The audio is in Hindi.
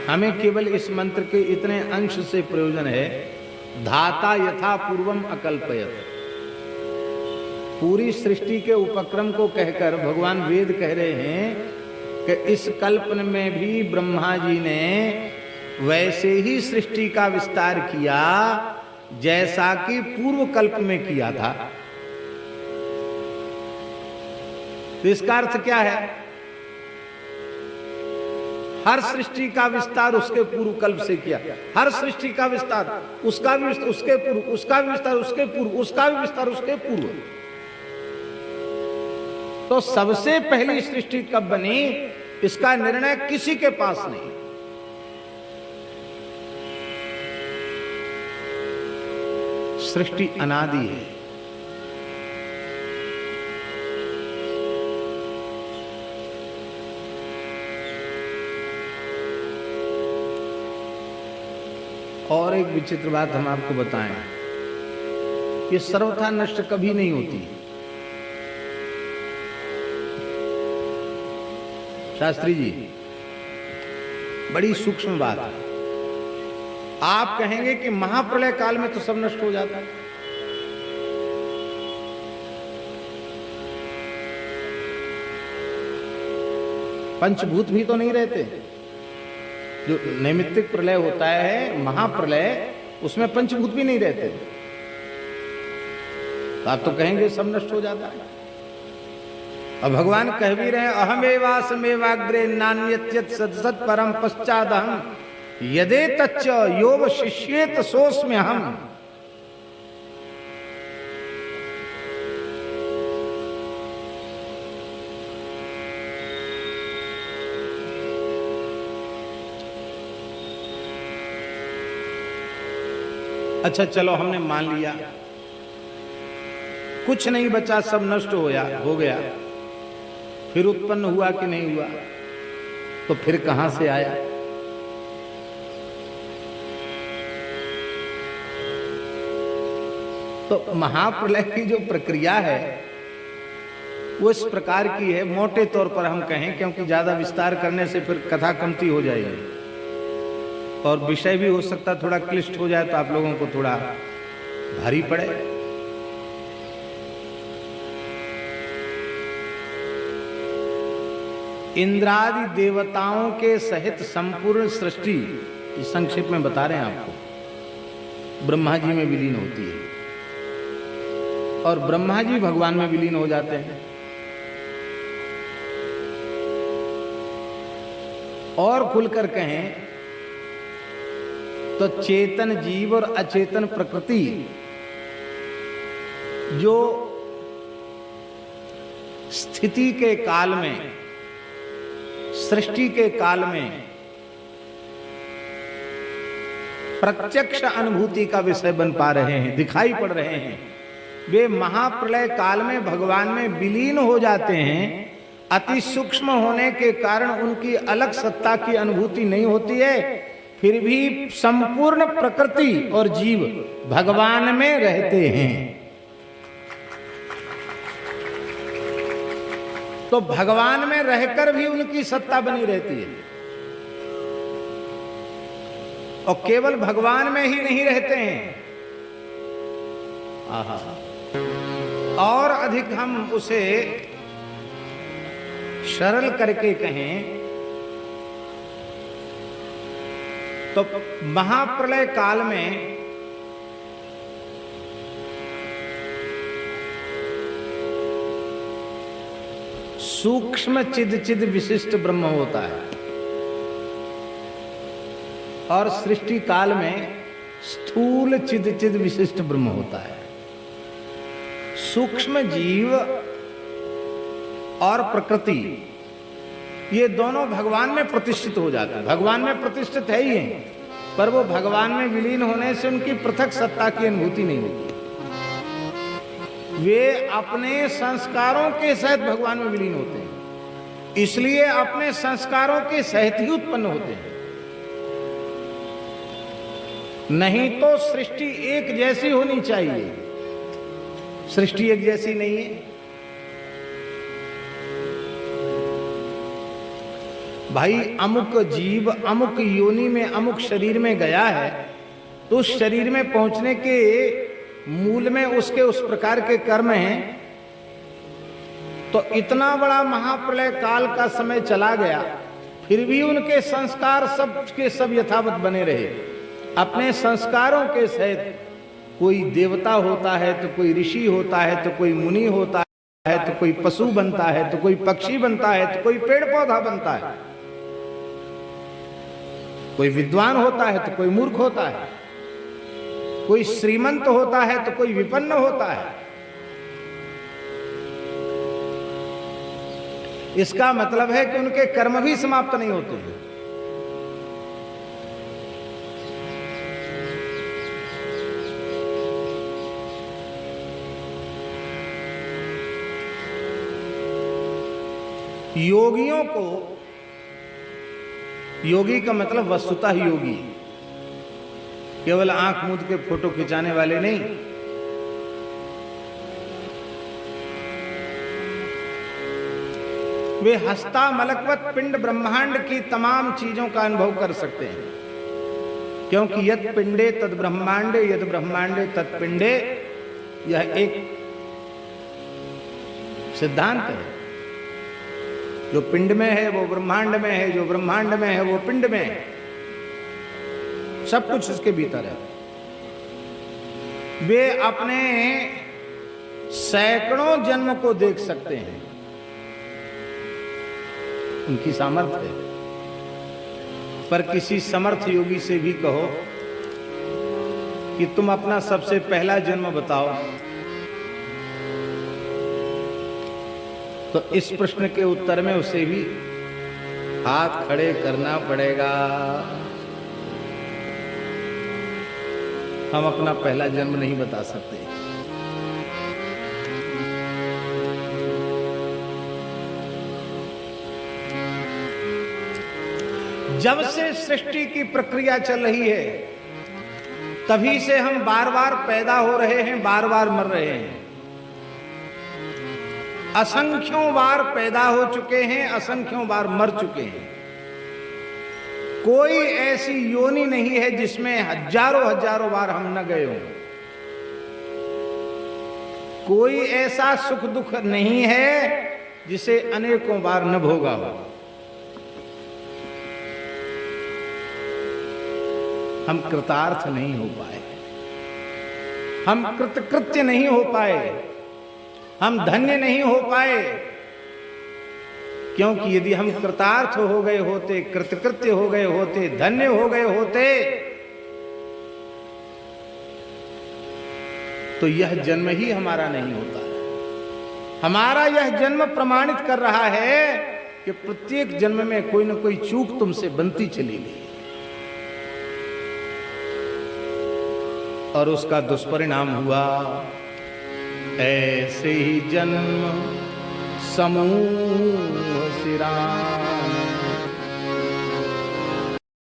हमें केवल इस मंत्र के इतने अंश से प्रयोजन है, धाता यथा पूर्वम अकल्पयत। पूरी सृष्टि के उपक्रम को कहकर भगवान वेद कह रहे हैं कि इस कल्पन में भी ब्रह्मा जी ने वैसे ही सृष्टि का विस्तार किया जैसा कि पूर्व कल्प में किया था। तो इसका अर्थ क्या है? हर सृष्टि का विस्तार उसके पूर्व कल्प से किया, हर सृष्टि का विस्तार उसका भी विस्तार उसके पूर्व, उसका भी विस्तार उसके पूर्व, उसका भी विस्तार उसके पूर्व। तो सबसे पहली सृष्टि कब बनी, इसका निर्णय किसी के पास नहीं। सृष्टि अनादि है। और एक विचित्र बात हम आपको बताएं, ये सर्वथा नष्ट कभी नहीं होती। शास्त्री जी, बड़ी सूक्ष्म बात है। आप कहेंगे कि महाप्रलय काल में तो सब नष्ट हो जाता है। पंचभूत भी तो नहीं रहते। जो नैमित्तिक प्रलय होता है, महाप्रलय, उसमें पंचभूत भी नहीं रहते। तो आप तो कहेंगे सब नष्ट हो जाता है। और भगवान कह भी रहे हैं, अहमेवासमेवाग्रे नान्यत्यत सत्सत परम पश्चादहम यदे तच्च योव शिष्येत सोस्म्य हम। अच्छा चलो, हमने मान लिया कुछ नहीं बचा, सब नष्ट हो गया। फिर उत्पन्न हुआ कि नहीं हुआ? तो फिर कहां से आया? तो महाप्रलय की जो प्रक्रिया है वो इस प्रकार की है, मोटे तौर पर हम कहें, क्योंकि ज्यादा विस्तार करने से फिर कथा कमती हो जाएगी और विषय भी हो सकता थोड़ा क्लिष्ट हो जाए, तो आप लोगों को थोड़ा भारी पड़े। इंद्रादि देवताओं के सहित संपूर्ण सृष्टि, इस संक्षेप में बता रहे हैं आपको, ब्रह्मा जी में विलीन होती है और ब्रह्मा जी भगवान में विलीन हो जाते हैं। और खुलकर कहें तो चेतन जीव और अचेतन प्रकृति जो स्थिति के काल में, सृष्टि के काल में प्रत्यक्ष अनुभूति का विषय बन पा रहे हैं, दिखाई पड़ रहे हैं, वे महाप्रलय काल में भगवान में विलीन हो जाते हैं। अति सूक्ष्म होने के कारण उनकी अलग सत्ता की अनुभूति नहीं होती है, फिर भी संपूर्ण प्रकृति और जीव भगवान में रहते हैं। तो भगवान में रहकर भी उनकी सत्ता बनी रहती है और केवल भगवान में ही नहीं रहते हैं। आहा, और अधिक हम उसे सरल करके कहें तो महाप्रलय काल में सूक्ष्म चिद विशिष्ट ब्रह्म होता है और सृष्टि काल में स्थूल चिद विशिष्ट ब्रह्म होता है। सूक्ष्म जीव और प्रकृति ये दोनों भगवान में प्रतिष्ठित हो जाते हैं। भगवान में प्रतिष्ठित है ही है, पर वो भगवान में विलीन होने से उनकी पृथक सत्ता की अनुभूति नहीं होती। वे अपने संस्कारों के सहित भगवान में विलीन होते हैं, इसलिए अपने संस्कारों के सहित ही उत्पन्न होते हैं। नहीं तो सृष्टि एक जैसी होनी चाहिए, सृष्टि एक जैसी नहीं है। भाई अमुक जीव अमुक योनि में अमुक शरीर में गया है, तो उस शरीर में पहुंचने के मूल में उसके उस प्रकार के कर्म हैं। तो इतना बड़ा महाप्रलय काल का समय चला गया, फिर भी उनके संस्कार सब के सब यथावत बने रहे। अपने संस्कारों के सहित कोई देवता होता है तो कोई ऋषि होता है तो कोई मुनि होता है तो कोई पशु बनता है तो कोई पक्षी बनता है तो कोई पेड़ पौधा बनता है, कोई विद्वान होता है तो कोई मूर्ख होता है, कोई श्रीमंत होता है तो कोई विपन्न होता है। इसका मतलब है कि उनके कर्म भी समाप्त नहीं होते हैं। योगियों को, योगी का मतलब वस्तुतः योगी, केवल आंख मूंद के फोटो खिंचाने वाले नहीं। वे हस्ता मलकवत पिंड ब्रह्मांड की तमाम चीजों का अनुभव कर सकते हैं, क्योंकि यद पिंडे तद ब्रह्मांडे यद ब्रह्मांडे तद पिंडे, यह एक सिद्धांत है। जो पिंड में है वो ब्रह्मांड में है, जो ब्रह्मांड में है वो पिंड में है, सब कुछ इसके भीतर है। वे अपने सैकड़ों जन्म को देख सकते हैं, उनकी सामर्थ्य है। पर किसी समर्थ योगी से भी कहो कि तुम अपना सबसे पहला जन्म बताओ, तो इस प्रश्न के उत्तर में उसे भी हाथ खड़े करना पड़ेगा। हम अपना पहला जन्म नहीं बता सकते। जब से सृष्टि की प्रक्रिया चल रही है, तभी से हम बार बार पैदा हो रहे हैं, बार बार मर रहे हैं। असंख्यों बार पैदा हो चुके हैं, असंख्यों बार मर चुके हैं। कोई ऐसी योनि नहीं है जिसमें हजारों हजारों बार हम न गए हों। कोई ऐसा सुख दुख नहीं है जिसे अनेकों बार न भोगा हो। हम कृतार्थ नहीं हो पाए, हम कृतकृत्य नहीं हो पाए, हम धन्य नहीं हो पाए, क्योंकि यदि हम कृतार्थ हो गए होते, कृतकृत्य हो गए होते, धन्य हो गए होते, तो यह जन्म ही हमारा नहीं होता। हमारा यह जन्म प्रमाणित कर रहा है कि प्रत्येक जन्म में कोई न कोई चूक तुमसे बनती चली गई, और उसका दुष्परिणाम हुआ ऐसे ही जन्म समूह सिरान।